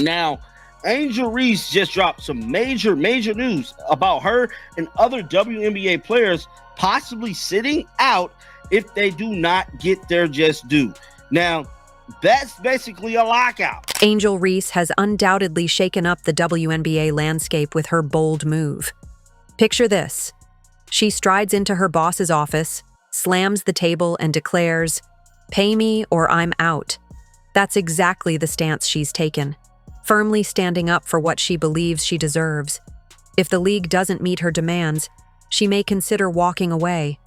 Now, Angel Reese just dropped some major news about her and other WNBA players possibly sitting out if they do not get their just due. Now, that's basically a lockout. Angel Reese has undoubtedly shaken up the WNBA landscape with her bold move. Picture this. She strides into her boss's office, slams the table, and declares, "Pay me or I'm out." That's exactly the stance she's taken, firmly standing up for what she believes she deserves. If the league doesn't meet her demands, she may consider walking away.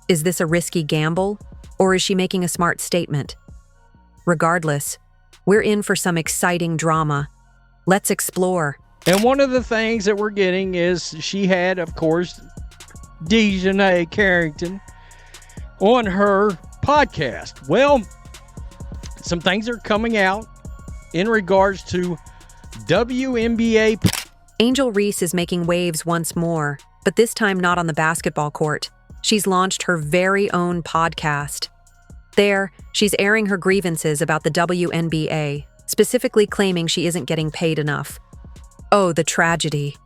Is this a risky gamble, or is she making a smart statement? Regardless, we're in for some exciting drama. Let's explore. And one of the things that we're getting is she had, of course, Dejanay Carrington on her podcast. Well, some things are coming out in regards to WNBA. Angel Reese is making waves once more, but this time not on the basketball court. She's launched her very own podcast. There, she's airing her grievances about the WNBA, specifically claiming she isn't getting paid enough. Oh, the tragedy.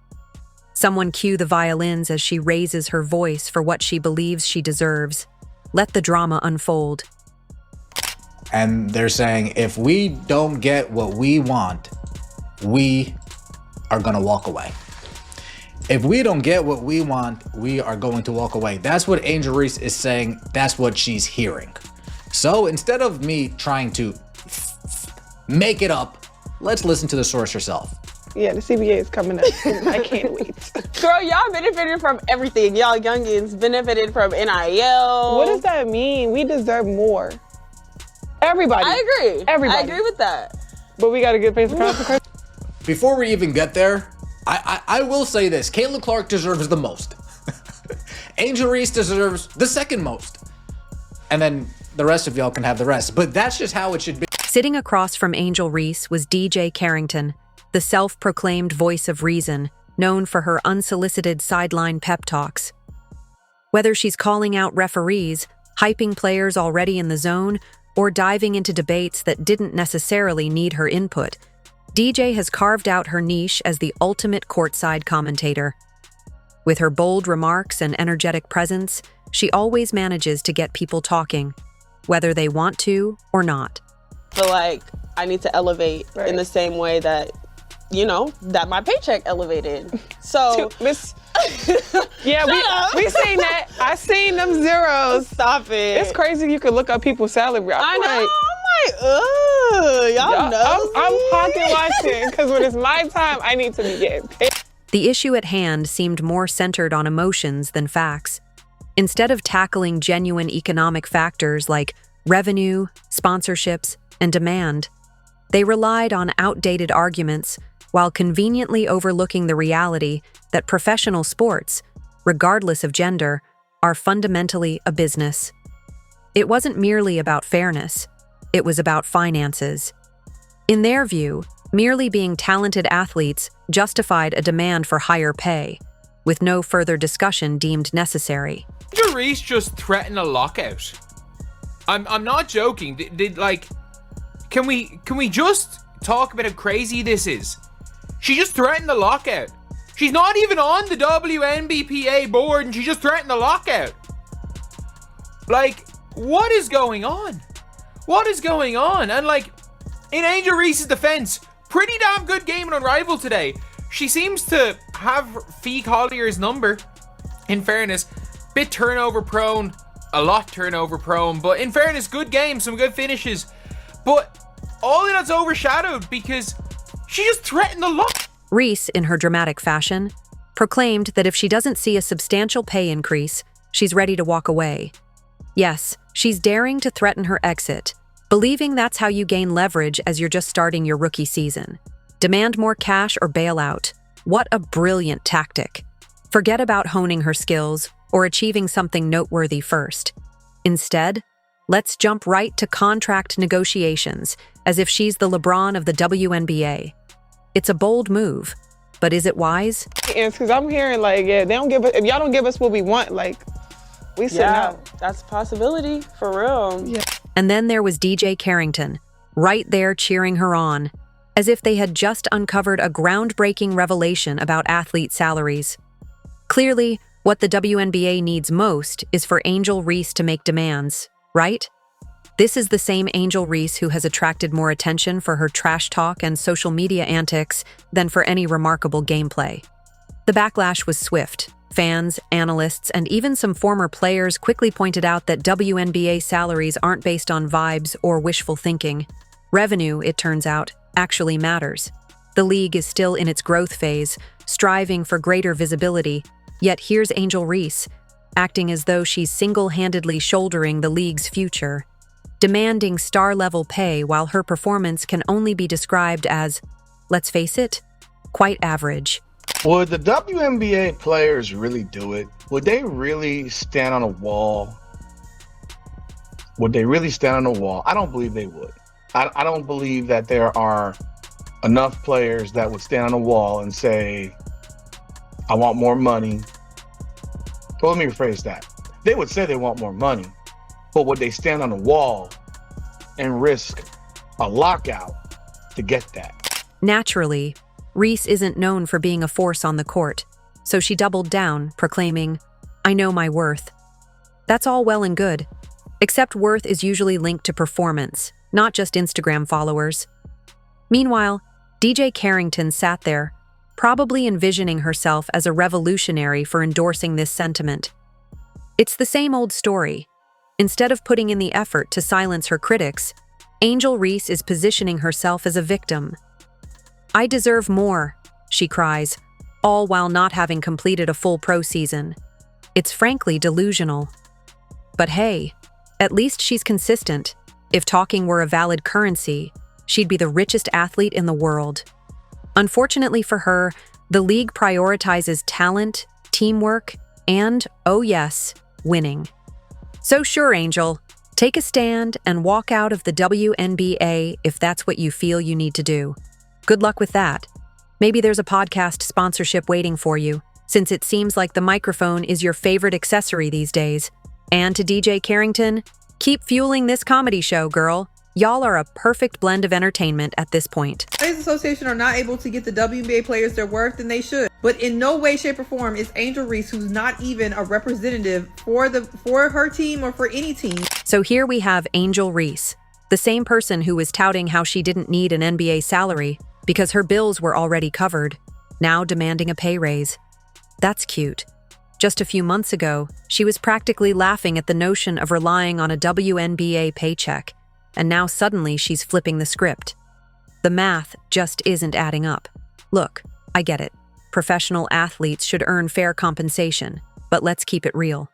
Someone cue the violins as she raises her voice for what she believes she deserves. Let the drama unfold. And they're saying, if we don't get what we want, we are going to walk away. If we don't get what we want, we are going to walk away. That's what Angel Reese is saying. That's what she's hearing. So instead of me trying to make it up, let's listen to the source herself. Yeah, the CBA is coming up. I can't wait. Girl, y'all benefited from everything. Y'all youngins benefited from NIL. What does that mean? We deserve more. Everybody. I agree. Everybody. I agree with that. But we got to get paid for consequences. Before we even get there, I will say this. Caitlin Clark deserves the most. Angel Reese deserves the second most. And then the rest of y'all can have the rest. But that's just how it should be. Sitting across from Angel Reese was DJ Carrington, the self-proclaimed voice of reason, known for her unsolicited sideline pep talks. Whether she's calling out referees, hyping players already in the zone, or diving into debates that didn't necessarily need her input, DJ has carved out her niche as the ultimate courtside commentator. With her bold remarks and energetic presence, she always manages to get people talking, whether they want to or not. I feel like I need to elevate in the same way that, you know, that my paycheck elevated. So, Miss. Yeah, we seen that. I seen them zeros. Stop it. It's crazy you could look up people's salary. I know. I'm like, y'all know. I'm pocket watching because when it's my time, I need to be getting paid. The issue at hand seemed more centered on emotions than facts. Instead of tackling genuine economic factors like revenue, sponsorships, and demand, they relied on outdated arguments while conveniently overlooking the reality that professional sports, regardless of gender, are fundamentally a business. It wasn't merely about fairness, it was about finances. In their view, merely being talented athletes justified a demand for higher pay, with no further discussion deemed necessary. Did Reese just threaten a lockout? I'm not joking. Can we just talk about how crazy this is? She just threatened a lockout. She's not even on the WNBPA board and she just threatened a lockout. Like, what is going on? What is going on? And like, in Angel Reese's defense, pretty damn good game on Unrivaled today. She seems to have Fee Collier's number, in fairness. Bit turnover prone, a lot turnover prone, but in fairness, good game, some good finishes. But all of that's overshadowed because she just threatened the lock. Reese, in her dramatic fashion, proclaimed that if she doesn't see a substantial pay increase, she's ready to walk away. Yes, she's daring to threaten her exit, believing that's how you gain leverage as you're just starting your rookie season. Demand more cash or bail out. What a brilliant tactic. Forget about honing her skills or achieving something noteworthy first. Instead, let's jump right to contract negotiations, as if she's the LeBron of the WNBA. It's a bold move, but is it wise? Because I'm hearing like, yeah, they don't give us, if y'all don't give us what we want, like, we sit out. That's a possibility, for real. Yeah. And then there was DJ Carrington, right there cheering her on. as if they had just uncovered a groundbreaking revelation about athlete salaries. Clearly, what the WNBA needs most is for Angel Reese to make demands, right? This is the same Angel Reese who has attracted more attention for her trash talk and social media antics than for any remarkable gameplay. The backlash was swift. Fans, analysts, and even some former players quickly pointed out that WNBA salaries aren't based on vibes or wishful thinking. Revenue, it turns out, actually matters. The league is still in its growth phase, striving for greater visibility, yet here's Angel Reese, acting as though she's single-handedly shouldering the league's future, demanding star-level pay while her performance can only be described as, let's face it, quite average. Would the WNBA players really do it? Would they really stand on a wall? Would they really stand on a wall? I don't believe they would. I don't believe that there are enough players that would stand on a wall and say, I want more money. Well, let me rephrase that. They would say they want more money, but would they stand on a wall and risk a lockout to get that? Naturally, Reese isn't known for being a force on the court, so she doubled down, proclaiming, I know my worth. That's all well and good, except worth is usually linked to performance, not just Instagram followers. Meanwhile, DJ Carrington sat there, probably envisioning herself as a revolutionary for endorsing this sentiment. It's the same old story. Instead of putting in the effort to silence her critics, Angel Reese is positioning herself as a victim. I deserve more, she cries, all while not having completed a full pro season. It's frankly delusional. But hey, at least she's consistent. If talking were a valid currency, she'd be the richest athlete in the world. Unfortunately for her, the league prioritizes talent, teamwork, and, oh yes, winning. So sure, Angel, take a stand and walk out of the WNBA if that's what you feel you need to do. Good luck with that. Maybe there's a podcast sponsorship waiting for you, since it seems like the microphone is your favorite accessory these days. And to DJ Carrington, keep fueling this comedy show, girl. Y'all are a perfect blend of entertainment at this point. Players Association are not able to get the WNBA players their worth, and they should. But in no way, shape, or form is Angel Reese, who's not even a representative for her team or for any team. So here we have Angel Reese, the same person who was touting how she didn't need an NBA salary because her bills were already covered, now demanding a pay raise. That's cute. Just a few months ago, she was practically laughing at the notion of relying on a WNBA paycheck, and now suddenly she's flipping the script. The math just isn't adding up. Look, I get it. Professional athletes should earn fair compensation, but let's keep it real.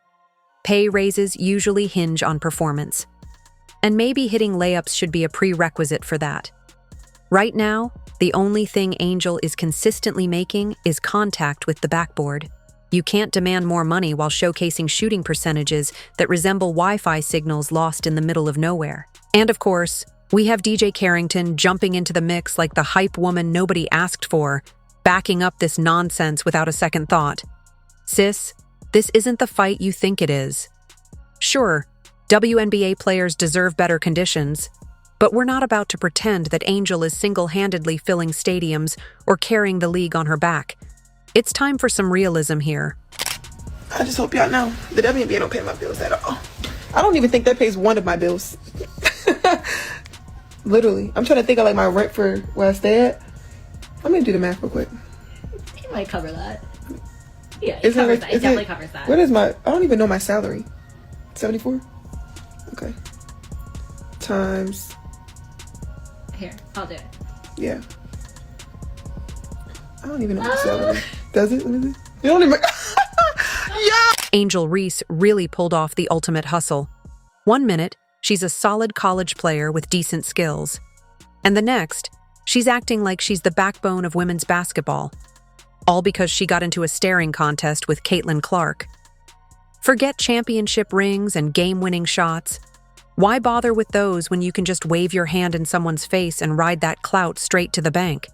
Pay raises usually hinge on performance, and maybe hitting layups should be a prerequisite for that. Right now, the only thing Angel is consistently making is contact with the backboard. You can't demand more money while showcasing shooting percentages that resemble Wi-Fi signals lost in the middle of nowhere. And of course, we have DJ Carrington jumping into the mix like the hype woman nobody asked for, backing up this nonsense without a second thought. Sis, this isn't the fight you think it is. Sure, WNBA players deserve better conditions, but we're not about to pretend that Angel is single-handedly filling stadiums or carrying the league on her back. It's time for some realism here. I just hope y'all know the WNBA don't pay my bills at all. I don't even think that pays one of my bills. Literally. I'm trying to think of like my rent for where I stay at. I'm gonna do the math real quick. It might cover that. Yeah, it covers that. It definitely covers that. What is my, I don't even know my salary. 74? Okay. Times. Here, I'll do it. Yeah. I don't even know my salary. Does it? Let me see. You don't even. Yeah! Angel Reese really pulled off the ultimate hustle. 1 minute, she's a solid college player with decent skills. And the next, she's acting like she's the backbone of women's basketball. All because she got into a staring contest with Caitlin Clark. Forget championship rings and game-winning shots. Why bother with those when you can just wave your hand in someone's face and ride that clout straight to the bank?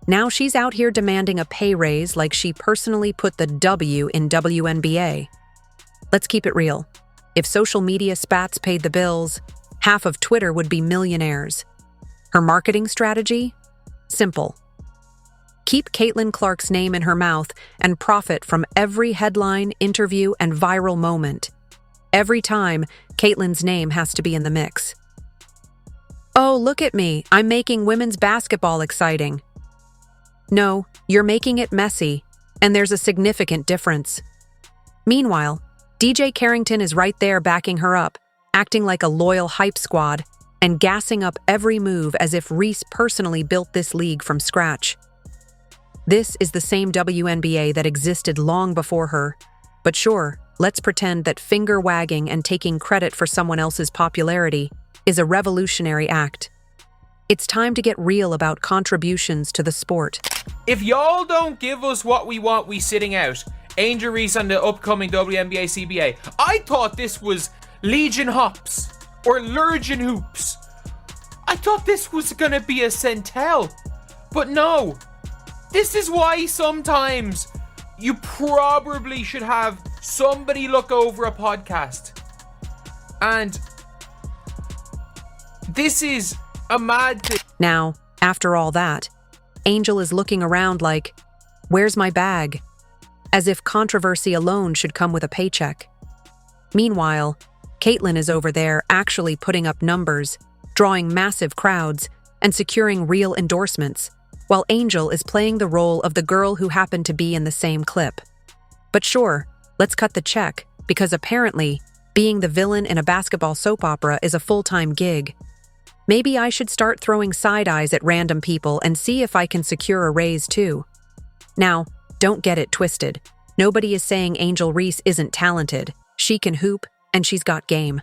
Now she's out here demanding a pay raise like she personally put the W in WNBA. Let's keep it real. If social media spats paid the bills, half of Twitter would be millionaires. Her marketing strategy? Simple. Keep Caitlin Clark's name in her mouth and profit from every headline, interview, and viral moment. Every time, Caitlin's name has to be in the mix. Oh, look at me, I'm making women's basketball exciting. No, you're making it messy, and there's a significant difference. Meanwhile, DJ Carrington is right there backing her up, acting like a loyal hype squad, and gassing up every move as if Reese personally built this league from scratch. This is the same WNBA that existed long before her, but sure, let's pretend that finger-wagging and taking credit for someone else's popularity is a revolutionary act. It's time to get real about contributions to the sport. If y'all don't give us what we want, we sitting out. Angel Reese on the upcoming WNBA CBA. I thought this was Legion Hops or Lurgin Hoops. I thought this was gonna be a Centel, but no. This is why sometimes you probably should have somebody look over a podcast. And this is a mad thing. Now, after all that, Angel is looking around like, where's my bag? As if controversy alone should come with a paycheck. Meanwhile, Caitlin is over there actually putting up numbers, drawing massive crowds, and securing real endorsements, while Angel is playing the role of the girl who happened to be in the same clip. But sure, let's cut the check, because apparently, being the villain in a basketball soap opera is a full-time gig. Maybe I should start throwing side eyes at random people and see if I can secure a raise too. Now, don't get it twisted. Nobody is saying Angel Reese isn't talented. She can hoop, and she's got game.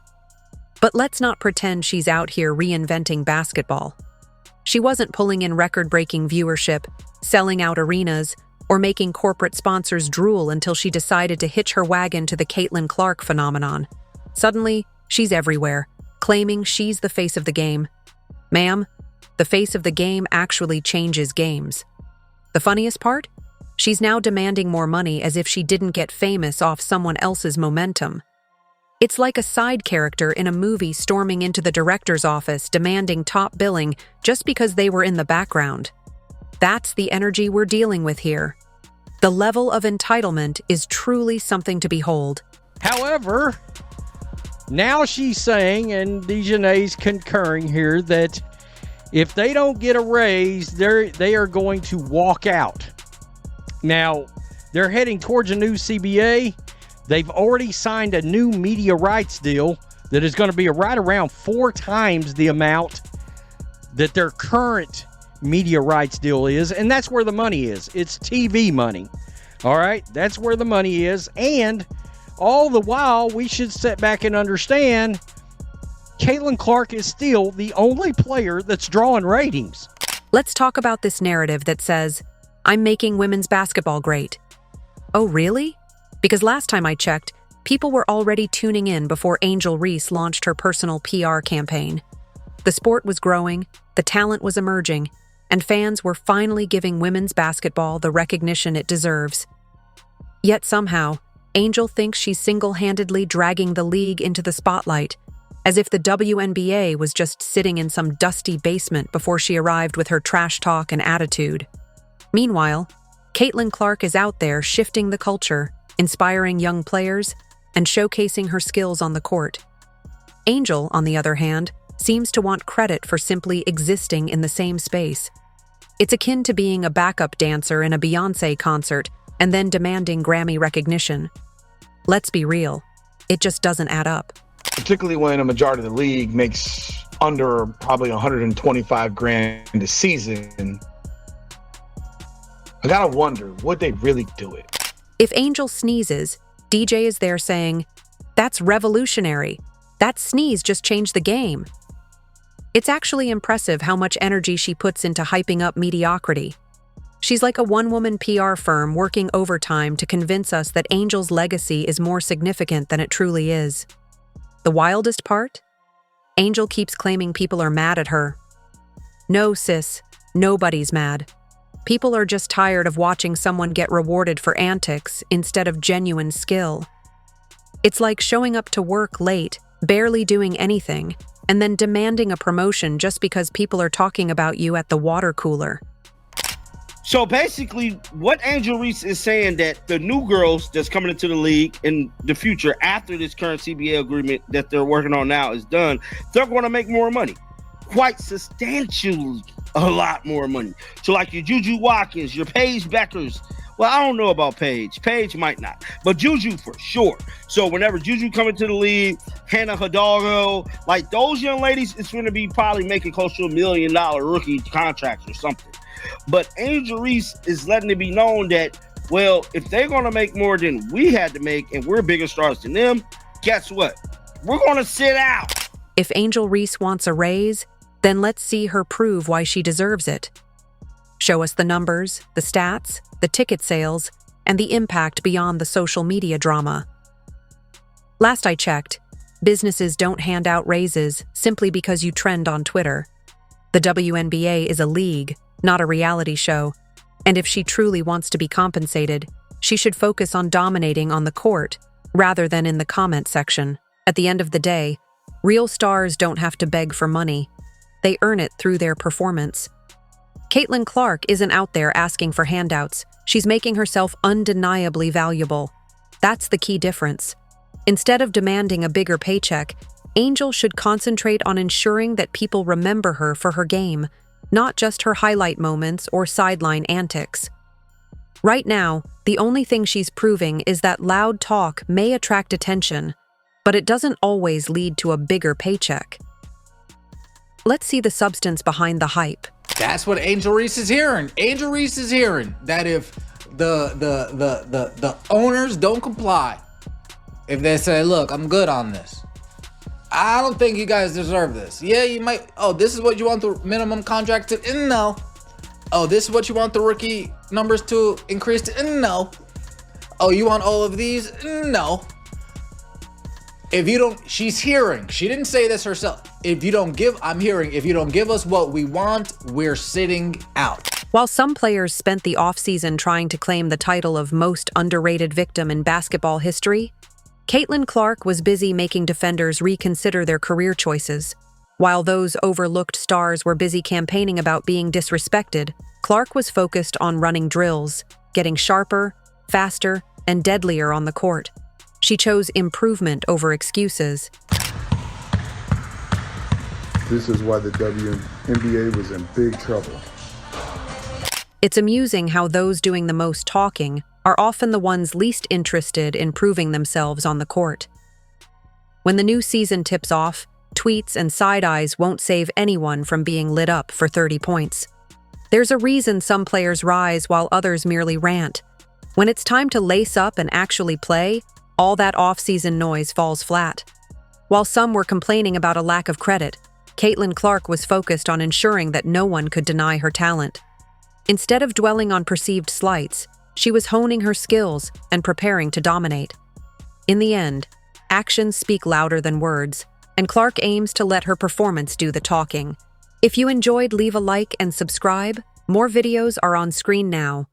But let's not pretend she's out here reinventing basketball. She wasn't pulling in record-breaking viewership, selling out arenas, or making corporate sponsors drool until she decided to hitch her wagon to the Caitlin Clark phenomenon. Suddenly, she's everywhere, claiming she's the face of the game. Ma'am, the face of the game actually changes games. The funniest part? She's now demanding more money as if she didn't get famous off someone else's momentum. It's like a side character in a movie storming into the director's office demanding top billing just because they were in the background. That's the energy we're dealing with here. The level of entitlement is truly something to behold. However, now she's saying, and Dejanay's concurring here, that if they don't get a raise, they are going to walk out. Now, they're heading towards a new CBA. They've already signed a new media rights deal that is going to be right around 4 times the amount that their current media rights deal is, and that's where the money is. It's TV money. All right, that's where the money is, and all the while, we should sit back and understand Caitlin Clark is still the only player that's drawing ratings. Let's talk about this narrative that says, I'm making women's basketball great. Oh, really? Because last time I checked, people were already tuning in before Angel Reese launched her personal PR campaign. The sport was growing, the talent was emerging, and fans were finally giving women's basketball the recognition it deserves. Yet somehow, Angel thinks she's single-handedly dragging the league into the spotlight, as if the WNBA was just sitting in some dusty basement before she arrived with her trash talk and attitude. Meanwhile, Caitlin Clark is out there shifting the culture, inspiring young players, and showcasing her skills on the court. Angel, on the other hand, seems to want credit for simply existing in the same space. It's akin to being a backup dancer in a Beyoncé concert and then demanding Grammy recognition. Let's be real, it just doesn't add up. Particularly when a majority of the league makes under probably 125 grand a season. I gotta wonder, would they really do it? If Angel sneezes, DJ is there saying, "That's revolutionary. That sneeze just changed the game." It's actually impressive how much energy she puts into hyping up mediocrity. She's like a one-woman PR firm working overtime to convince us that Angel's legacy is more significant than it truly is. The wildest part? Angel keeps claiming people are mad at her. No, sis, nobody's mad. People are just tired of watching someone get rewarded for antics instead of genuine skill. It's like showing up to work late, barely doing anything, and then demanding a promotion just because people are talking about you at the water cooler. So basically, what Angel Reese is saying that the new girls that's coming into the league in the future after this current CBA agreement that they're working on now is done, they're going to make more money, quite substantially, a lot more money. So like your Juju Watkins, your Paige Beckers. Well, I don't know about Paige. Paige might not, but Juju for sure. So whenever Juju come into the league, Hannah Hidalgo, like those young ladies, it's going to be probably making close to $1 million rookie contracts or something. But Angel Reese is letting it be known that, well, if they're going to make more than we had to make and we're bigger stars than them, guess what? We're going to sit out. If Angel Reese wants a raise, then let's see her prove why she deserves it. Show us the numbers, the stats, the ticket sales, and the impact beyond the social media drama. Last I checked, businesses don't hand out raises simply because you trend on Twitter. The WNBA is a league, not a reality show, and if she truly wants to be compensated, she should focus on dominating on the court rather than in the comment section. At the end of the day, real stars don't have to beg for money. They earn it through their performance. Caitlin Clark isn't out there asking for handouts. She's making herself undeniably valuable. That's the key difference. Instead of demanding a bigger paycheck, Angel should concentrate on ensuring that people remember her for her game, not just her highlight moments or sideline antics. Right now, the only thing she's proving is that loud talk may attract attention, but it doesn't always lead to a bigger paycheck. Let's see the substance behind the hype. That's what Angel Reese is hearing. Angel Reese is hearing that if the owners don't comply, if they say, look, I'm good on this, I don't think you guys deserve this. Yeah, you might. Oh, this is what you want the minimum contract to? No. Oh, this is what you want the rookie numbers to increase to? No. Oh, you want all of these? No. If you don't, she's hearing. She didn't say this herself. If you don't give, I'm hearing, if you don't give us what we want, we're sitting out. While some players spent the offseason trying to claim the title of most underrated victim in basketball history, Caitlin Clark was busy making defenders reconsider their career choices. While those overlooked stars were busy campaigning about being disrespected, Clark was focused on running drills, getting sharper, faster, and deadlier on the court. She chose improvement over excuses. This is why the WNBA was in big trouble. It's amusing how those doing the most talking are often the ones least interested in proving themselves on the court. When the new season tips off, tweets and side-eyes won't save anyone from being lit up for 30 points. There's a reason some players rise while others merely rant. When it's time to lace up and actually play, all that off-season noise falls flat. While some were complaining about a lack of credit, Caitlin Clark was focused on ensuring that no one could deny her talent. Instead of dwelling on perceived slights, she was honing her skills and preparing to dominate. In the end, actions speak louder than words, and Clark aims to let her performance do the talking. If you enjoyed, leave a like and subscribe. More videos are on screen now.